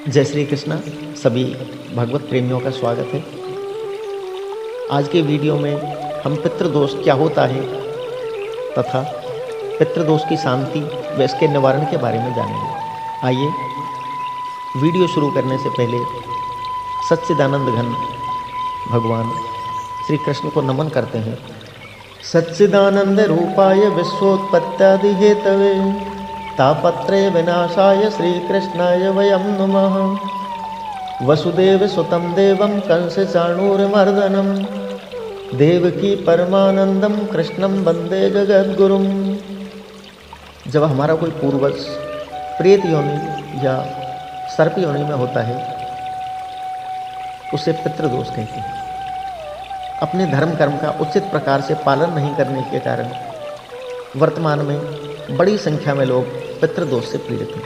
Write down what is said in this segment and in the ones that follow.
जय श्री कृष्णा। सभी भगवत प्रेमियों का स्वागत है। आज के वीडियो में हम पितृदोष क्या होता है तथा पितृदोष की शांति व इसके निवारण के बारे में जानेंगे। आइए वीडियो शुरू करने से पहले सच्चिदानंद घन भगवान श्री कृष्ण को नमन करते हैं। सच्चिदानंद रूपाय विश्वोत्पत्त्यादि हेतवे तापत्रय विनाशाय श्री कृष्णाय वयं नमः। वसुदेव सुतं देवं कंस चाणूरमर्दनं देवकी परमानंदम कृष्णं वंदे जगद्गुरुम। जब हमारा कोई पूर्वज प्रेत योनि या सर्प योनि में होता है उसे पितृदोष कहते हैं। अपने धर्म कर्म का उचित प्रकार से पालन नहीं करने के कारण वर्तमान में बड़ी संख्या में लोग पितृदोष से पीड़ित हैं।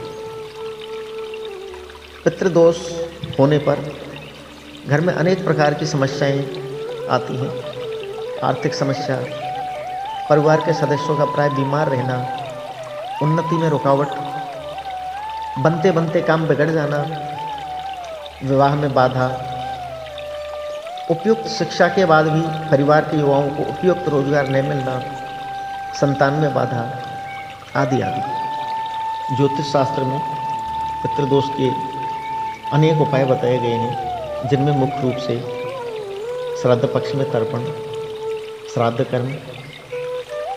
पितृदोष होने पर घर में अनेक प्रकार की समस्याएं आती हैं। आर्थिक समस्या, परिवार के सदस्यों का प्राय बीमार रहना, उन्नति में रुकावट, बनते बनते काम बिगड़ जाना, विवाह में बाधा, उपयुक्त शिक्षा के बाद भी परिवार के युवाओं को उपयुक्त रोजगार नहीं मिलना, संतान में बाधा आदि आदि। ज्योतिष शास्त्र में पितृदोष के अनेक उपाय बताए गए हैं, जिनमें मुख्य रूप से श्राद्ध पक्ष में तर्पण, श्राद्ध कर्म,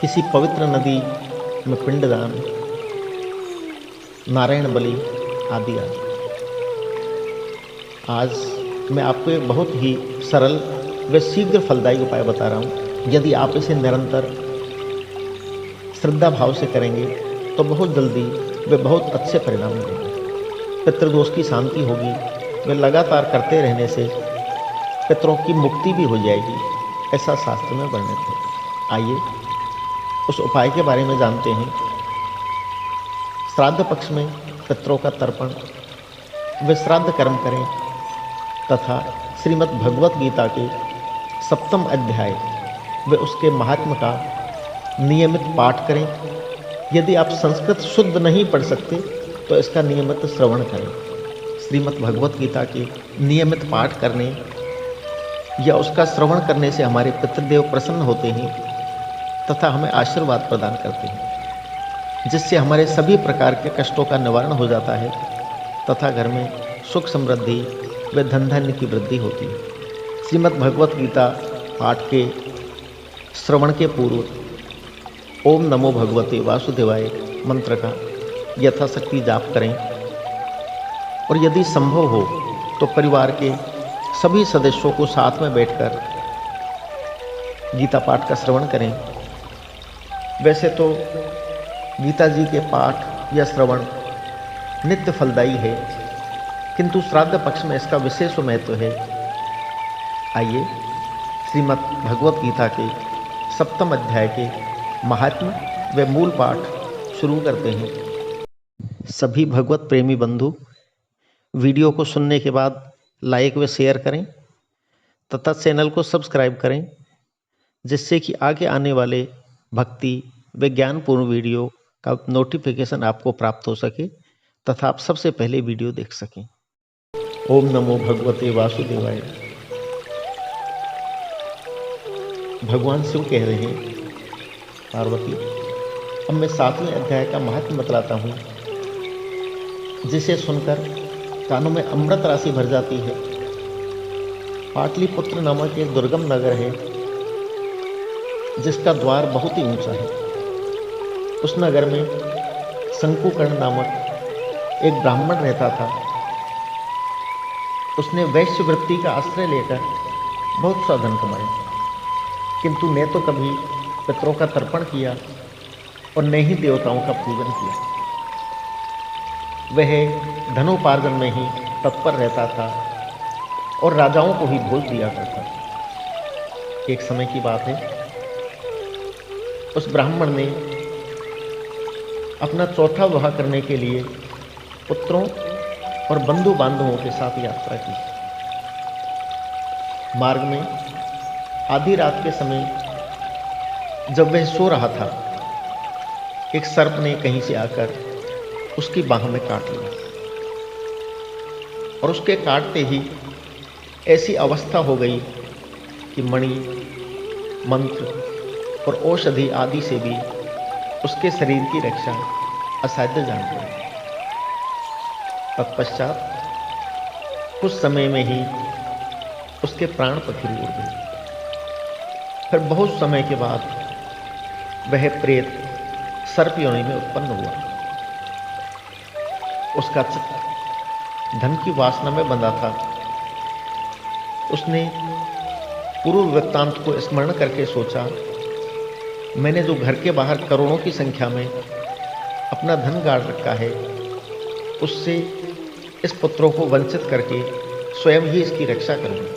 किसी पवित्र नदी में पिंडदान, नारायण बलि आदि आदि। आज मैं आपको एक बहुत ही सरल व शीघ्र फलदायी उपाय बता रहा हूँ। यदि आप इसे निरंतर श्रद्धा भाव से करेंगे तो बहुत जल्दी वे बहुत अच्छे परिणाम मिलेंगे। पितृदोष की शांति होगी। वे लगातार करते रहने से पितरों की मुक्ति भी हो जाएगी, ऐसा शास्त्र में वर्णित है। आइए उस उपाय के बारे में जानते हैं। श्राद्ध पक्ष में पितरों का तर्पण वे श्राद्ध कर्म करें तथा श्रीमद् भगवत गीता के 7वें अध्याय व उसके महात्म्य का नियमित पाठ करें। यदि आप संस्कृत शुद्ध नहीं पढ़ सकते तो इसका नियमित श्रवण करें। श्रीमद् भगवत गीता के नियमित पाठ करने या उसका श्रवण करने से हमारे पितृदेव प्रसन्न होते हैं तथा हमें आशीर्वाद प्रदान करते हैं, जिससे हमारे सभी प्रकार के कष्टों का निवारण हो जाता है तथा घर में सुख समृद्धि व धन धान्य की वृद्धि होती है। श्रीमद् भगवत गीता पाठ के श्रवण के पूर्व ओम नमो भगवते वासुदेवाय मंत्र का यथाशक्ति जाप करें और यदि संभव हो तो परिवार के सभी सदस्यों को साथ में बैठकर गीता पाठ का श्रवण करें। वैसे तो गीता जी के पाठ या श्रवण नित्य फलदायी है, किंतु श्राद्ध पक्ष में इसका विशेष महत्व है। आइए श्रीमद् भगवत गीता के 7वें अध्याय के महात्म्य व मूल पाठ शुरू करते हैं। सभी भगवत प्रेमी बंधु वीडियो को सुनने के बाद लाइक व शेयर करें तथा चैनल को सब्सक्राइब करें, जिससे कि आगे आने वाले भक्ति व ज्ञानपूर्ण वीडियो का नोटिफिकेशन आपको प्राप्त हो सके तथा आप सबसे पहले वीडियो देख सकें। ओम नमो भगवते वासुदेवाय। भगवान शिव कह रहे हैं, पार्वती अब मैं 7वें अध्याय का महत्व बतलाता हूँ, जिसे सुनकर कानों में अमृत राशि भर जाती है। पाटलिपुत्र नामक एक दुर्गम नगर है, जिसका द्वार बहुत ही ऊंचा है। उस नगर में शंकुकर्ण नामक एक ब्राह्मण रहता था। उसने वैश्य वृत्ति का आश्रय लेकर बहुत सा धन कमाया, किंतु न तो कभी पितरों का तर्पण किया और न ही देवताओं का पूजन किया। वह धनोपार्जन में ही तत्पर रहता था और राजाओं को ही भोज दिया करता था। एक समय की बात है, उस ब्राह्मण ने अपना चौथा विवाह करने के लिए पुत्रों और बंधु बांधवों के साथ यात्रा की। मार्ग में आधी रात के समय जब वह सो रहा था, एक सर्प ने कहीं से आकर उसकी बाह में काट लिया। और उसके काटते ही ऐसी अवस्था हो गई कि मणि, मंत्र और औषधि आदि से भी उसके शरीर की रक्षा असाध्य जान पड़ी। तत्पश्चात कुछ समय में ही उसके प्राण पखिर उड़ गए। फिर बहुत समय के बाद वह प्रेत सर्प योनि में उत्पन्न हुआ। उसका चित्त धन की वासना में बंधा था। उसने पूर्व वृत्तांत को स्मरण करके सोचा, मैंने जो घर के बाहर करोड़ों की संख्या में अपना धन गाड़ रखा है, उससे इस पुत्रों को वंचित करके स्वयं ही इसकी रक्षा करूंगा।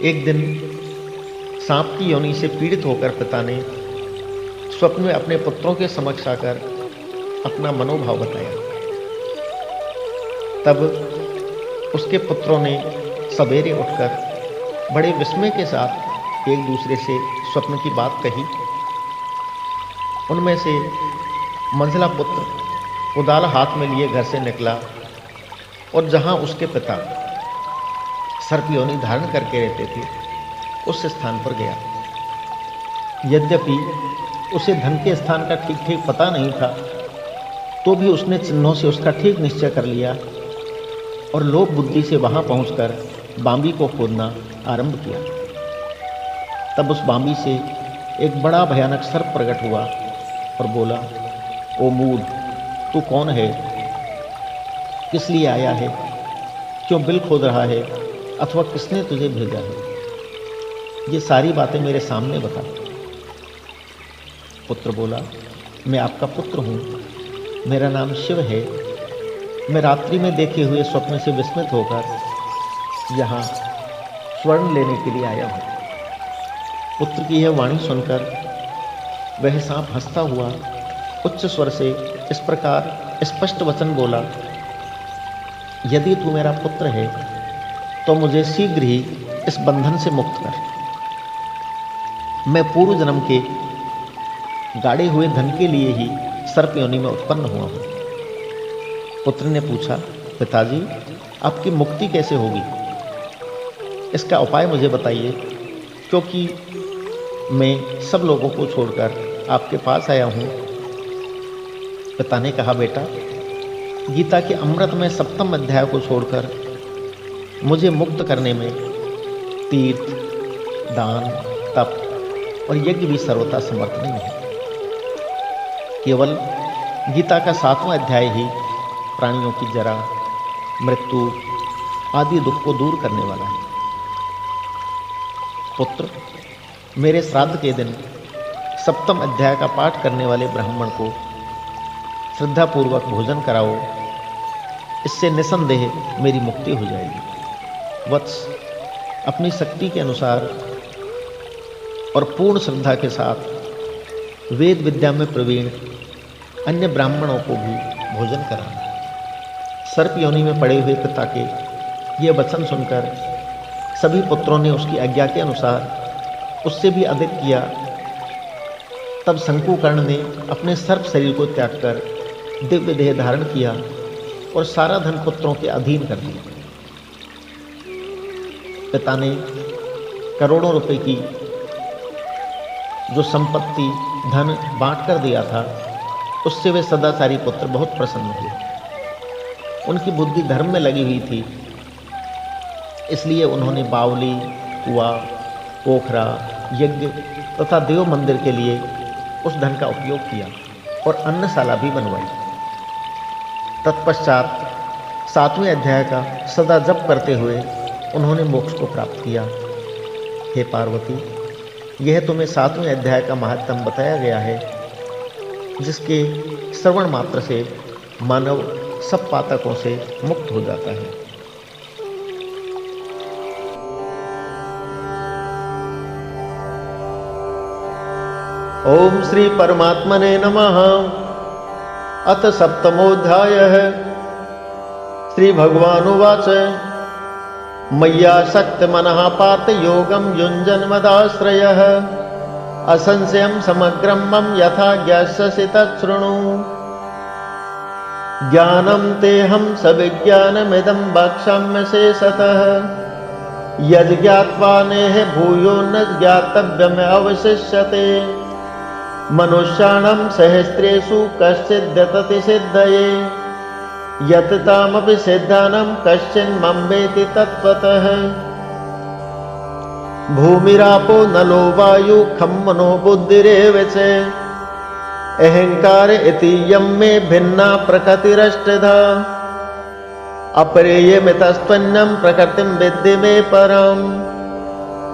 एक दिन सांप की योनि से पीड़ित होकर पिता ने स्वप्न में अपने पुत्रों के समक्ष आकर अपना मनोभाव बताया। तब उसके पुत्रों ने सवेरे उठकर बड़े विस्मय के साथ एक दूसरे से स्वप्न की बात कही। उनमें से मंझला पुत्र कुदाल हाथ में लिए घर से निकला और जहां उसके पिता सर्प योनि धारण करके रहते थे, उस स्थान पर गया। यद्यपि उसे धन के स्थान का ठीक ठीक पता नहीं था, तो भी उसने चिन्हों से उसका ठीक निश्चय कर लिया और लोभ बुद्धि से वहां पहुंचकर बांबी को खोदना आरंभ किया। तब उस बांबी से एक बड़ा भयानक सर्प प्रकट हुआ और बोला, ओ मूढ़, तू कौन है? किस लिए आया है? क्यों बिल खोद रहा है? अथवा किसने तुझे भेजा है? ये सारी बातें मेरे सामने बता। पुत्र बोला, मैं आपका पुत्र हूँ, मेरा नाम शिव है। मैं रात्रि में देखे हुए स्वप्न से विस्मित होकर यहाँ स्वर्ण लेने के लिए आया हूँ। पुत्र की यह वाणी सुनकर वह सांप हंसता हुआ उच्च स्वर से इस प्रकार स्पष्ट वचन बोला, यदि तू मेरा पुत्र है तो मुझे शीघ्र ही इस बंधन से मुक्त कर। मैं पूर्व जन्म के गाड़े हुए धन के लिए ही सर्प योनि में उत्पन्न हुआ हूँ। पुत्र ने पूछा, पिताजी, आपकी मुक्ति कैसे होगी? इसका उपाय मुझे बताइए, क्योंकि मैं सब लोगों को छोड़कर आपके पास आया हूँ। पिता ने कहा, बेटा, गीता के अमृत में 7वें अध्याय को छोड़कर मुझे मुक्त करने में तीर्थ, दान, तप और यज्ञ भी सर्वथा समर्थ नहीं है। केवल गीता का 7वां अध्याय ही प्राणियों की जरा, मृत्यु आदि दुख को दूर करने वाला है। पुत्र, मेरे श्राद्ध के दिन 7वें अध्याय का पाठ करने वाले ब्राह्मण को श्रद्धापूर्वक भोजन कराओ। इससे निसंदेह मेरी मुक्ति हो जाएगी। वत्स, अपनी शक्ति के अनुसार और पूर्ण श्रद्धा के साथ वेद विद्या में प्रवीण अन्य ब्राह्मणों को भी भोजन कराना। सर्प योनि में पड़े हुए पिता के ये वचन सुनकर सभी पुत्रों ने उसकी आज्ञा के अनुसार उससे भी अधिक किया। तब शंकुकर्ण ने अपने सर्प शरीर को त्याग कर दिव्य देह धारण किया और सारा धन पुत्रों के अधीन कर दिया। पिता ने करोड़ों रुपए की जो संपत्ति, धन बांट कर दिया था, उससे वे सदाचारी पुत्र बहुत प्रसन्न हुए। उनकी बुद्धि धर्म में लगी हुई थी, इसलिए उन्होंने बावली, कुआं, पोखरा, यज्ञ तथा देव मंदिर के लिए उस धन का उपयोग किया और अन्नशाला भी बनवाई। तत्पश्चात 7वें अध्याय का सदा जप करते हुए उन्होंने मोक्ष को प्राप्त किया। हे पार्वती, यह तुम्हें 7वें अध्याय का महात्म बताया गया है, जिसके श्रवण मात्र से मानव सब पातकों से मुक्त हो जाता है। ओम श्री परमात्मने नमः। अथ 7मोऽध्यायः। श्री भगवानुवाच, मय्यासक्तमनः पार्थ योगं युञ्जन् मदाश्रयः असंशयं समग्रं मम यथा ज्ञास्यसि तच्छृणु। ज्ञानं तेऽहं सविज्ञानमिदं वक्ष्याम्य शेषतः। यद् ज्ञात्वा नेह भूयो न ज्ञातव्यमवशिष्यते। मनुष्याणां सहस्रेषु कश्चिद्यतति सिद्धये। यत् तामपि सिद्धानां कश्चिन्मं वेति तत्त्वतः। भूमिरापो नलो वायु खं मनो बुद्धिरेव च। अहंकार इति यं मे भिन्ना प्रकृतिरष्टधा। अपरेयमितस्त्वन्यं प्रकृतिं विद्धि मे परम्।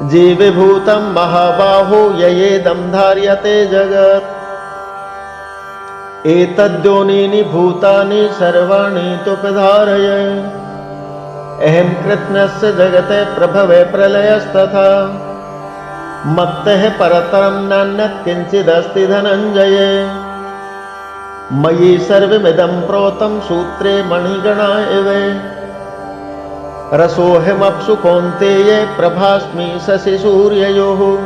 जीवभूतं महाबाहो ययेदं धार्यते जगत्। एतद्योनीनि भूतानि सर्वाणि तुपधारय। अहं कृत्स्नस्य जगते प्रभवे प्रलयस्तथा। मत्तः परतरं नान्यत् किञ्चिदस्ति धनञ्जय। मयि सर्वमिदं प्रोतं सूत्रे मणिगणा इव। रसोऽहमप्सु कौन्तेय प्रभास्मि शशिसूर्ययोः।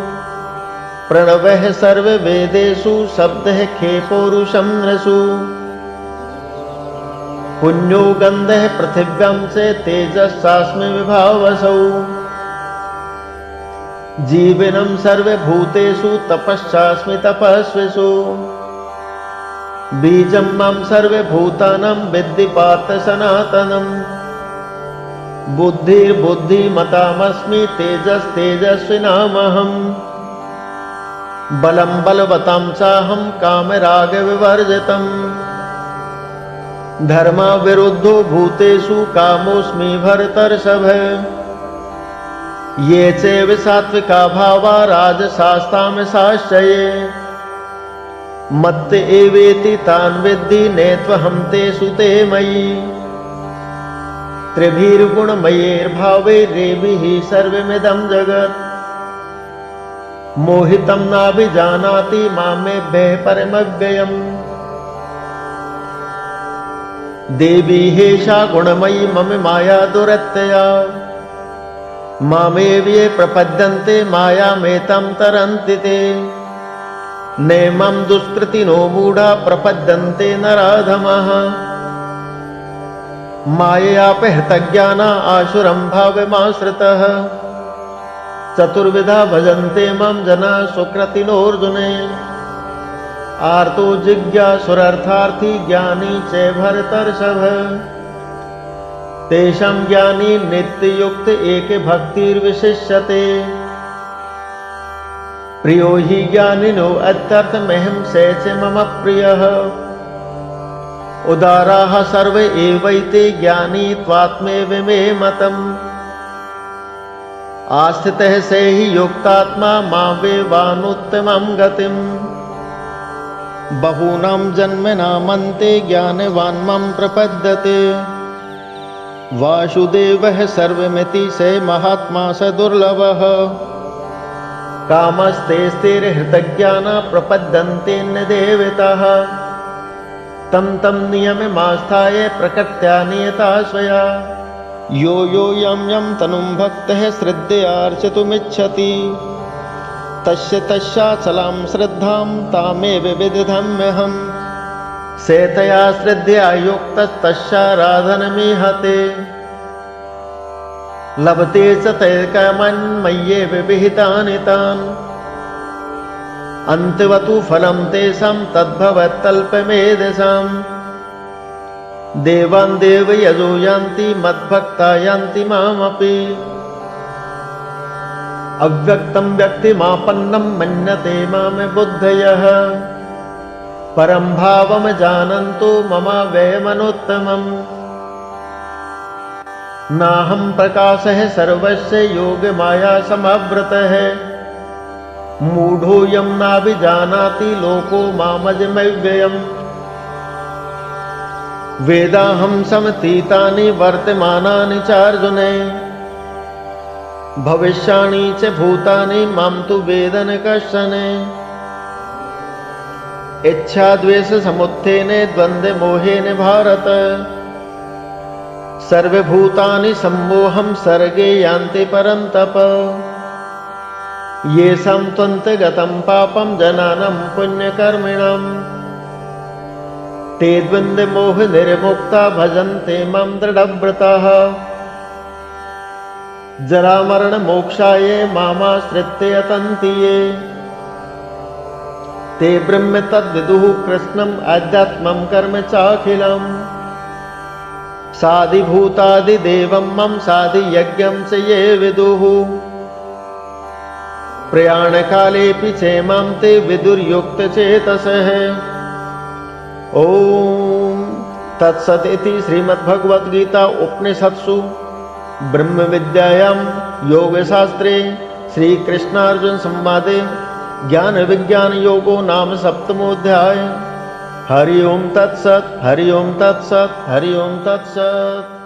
प्रणवः सर्ववेदेषु शब्दः खे पौरुषं नृषु। पुण्यो गन्धः पृथिव्यां च तेजस्सास्मि विभावसौ। जीवनं सर्वभूतेषु तपश्चास्मि तपस्विषु। बीजं मां सर्वभूतानां विद्धि पार्थ सनातनम्। बुद्धिर्बुद्धिमतामस्मि तेजस्तेजस्विनामहम्। बलं बलवतां चाहं कामरागविवर्जितम्। धर्मविरुद्धो भूतेषु कामोऽस्मि भरतर्षभ। ये चैव सात्विका भावा राजसास्तामसाश्चये। मत्त एवेति तान् विद्धि नैत्वहं तेषु ते मयि। त्रिभिर्गुणमयैर्भावैरेभिः सर्वमिदं जगत्। मोहितं नाभिजानाति मामेभ्यः परमव्ययम्। देवी हेषा गुणमयी मम माया दुरत्यया। मामेव ये प्रपद्यन्ते मायामेतां तरन्ति ते। नैमां दुष्कृतिनो मूढा प्रपद्यन्ते नराधमाः। माययापहृतज्ञाना आसुरं भावमाश्रितः। चतुर्विधा भजन्ते मां जना सुकृतिनोऽर्जुने। आर्तो जिज्ञासुरर्थार्थी ज्ञानी च भरतर्षभ। तेषां ज्ञानी नित्ययुक्त एक भक्तिर्विशिष्यते। प्रियो हि ज्ञानिनो अत्यर्थमहं स च मम प्रियः। उदाराः सर्व एवैते ज्ञानी त्वात्मैव मे मतम्। आस्थितः स हि युक्तात्मा मावेवानुत्तमं गतिम्। बहूनां जन्मनामन्ते ज्ञानवान् मां प्रपद्यते। वासुदेवः सर्वमिति स महात्मा स दुर्लभः। कामस्तेस्तेर्हृतज्ञाना प्रपद्यन्तेऽन्य देवताः। तं तं नियममास्थाय प्रकृत्या नियता स्वया। यो यो यं यं तनुं भक्तः श्रद्धयार्चितुमिच्छति। तस्य तस्याचलां श्रद्धां तामेव विदधाम्यहम्। सेतया श्रद्धया युक्तस्तस्याराधनमीहते। लभते च तैर्कामान्मय्येव विहितानि तान्। अन्तिवतु फलं तेषां तद्भवत्तल्पमेधसाम्। देवान् देवयजो यान्ति मद्भक्ता यान्ति मामपि। अव्यक्तं व्यक्तिमापन्नं मन्यते मां बुद्धयः। परं भावं जानन्तु मम व्ययमनुत्तमम्। नाहं प्रकाशः सर्वस्य योगमाया समवृतः। मूढोऽयं नाभिजानाति लोको मामजमव्ययम्। वेदाहं समतीतानि वर्तमानानि चार्जुने। भविष्याणि च भूतानि मां तु वेद न कश्चन। इच्छाद्वेषसमुत्थेन द्वन्द्वमोहेन भारत। सर्वभूतानि सम्मोहं सर्गे यान्ति परन्तप। येषां त्वन्तगतं पापं जनानां पुण्यकर्मिणां। ते द्वन्द्वमोह निर्मुक्ता भजन्ते मां दृढव्रताः जरामरणमोक्षाय मामाश्रित्य यतन्ति ये ते ब्रह्म तद्विदुः कृष्णम् आध्यात्मं कर्म चाखिलम् साधिभूतादिदेवं मम साधियज्ञं च ये विदुः प्रयाणकालेऽपि चैमां ते विदुर्युक्तचेतसः। ॐ तत्सत् इति श्रीमद्भगवद्गीता उपनिषत्सु ब्रह्म विद्यायां योगशास्त्रे श्रीकृष्णार्जुन संवादे ज्ञान विज्ञान योगो नाम सप्तमोऽध्याय। हरि ओम तत्सत्, हरि ओम तत्सत्, हरि ओम तत्सत्।